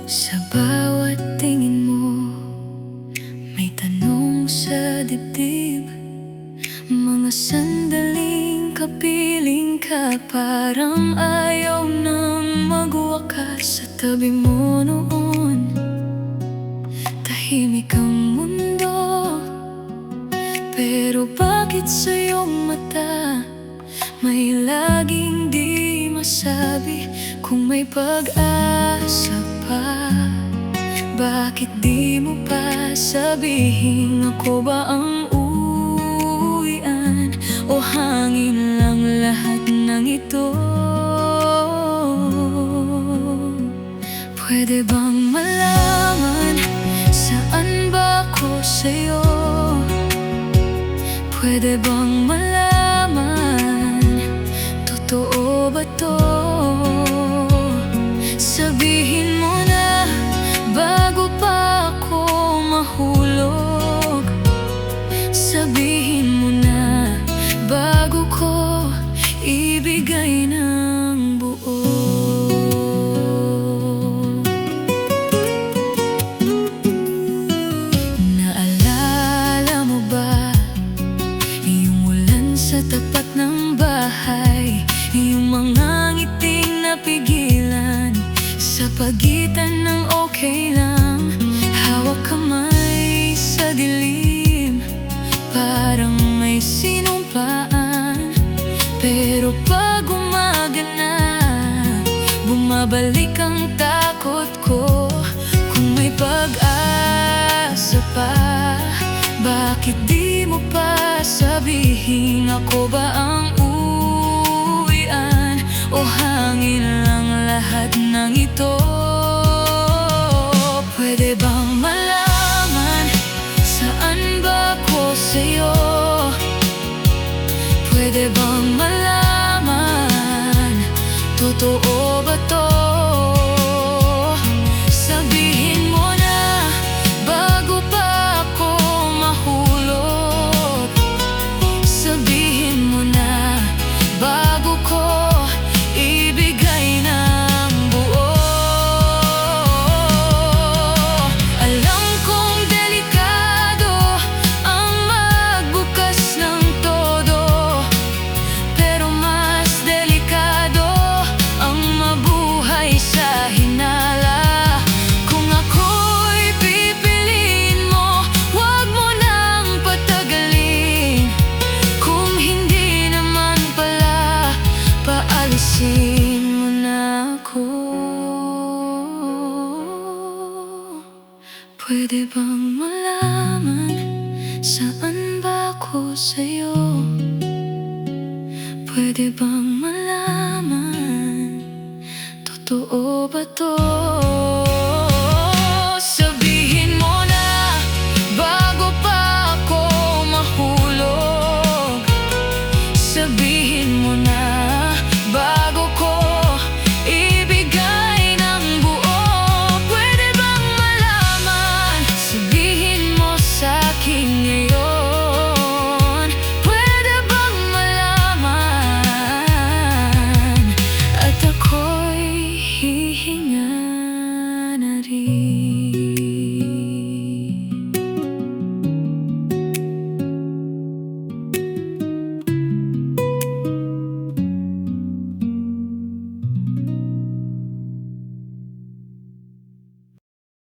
Sa bawat tingin mo, may tanong sa dibdib. Mga sandaling kapiling ka, parang ayaw nang magwakas. Sa tabi mo noon, tahimik ang mundo. Pero bakit sa iyong mata may laging di masabi kung may pag-asa pa? Bakit di mo pa sabihin, ako ba ang uwian o hangin lang lahat ng ito? Pwede bang malaman saan ba ako sa'yo? Pwede bang malaman, totoo ba to? Sabihin mo na bago pa ako mahulog. Sabihin mo na bago ko ibigay ng buo. Naalala mo ba yung ulan sa tapat ng bahay? Yung mga ngiting napigilan sa pagitan ng okay lang. Hawak kamay sa dilim, parang may sinumpaan. Pero pag umaga na, bumabalik ang takot ko. Kung may pag-asa pa, bakit di mo pa sabihin, ako ba ang uwian o hangin lang lahat ng ito? Pwede bang malaman saan ba ako sa'yo? Pwede bang malaman, totoo ba to? Sabihin mo na bago pa ako mahulog. Sabihin mo na bago ko ibigay ng buo. Alam kong delikado ang magbukas ng todo, pero mas delikado ang mabuhay sa hinala. Kung ako'y pipiliin mo, wag mo nang patagalin. Kung hindi naman pala, paalisin mo na ako. Pwede bang malaman saan ba ako sa'yo? Pwede bang malaman, totoo ba to?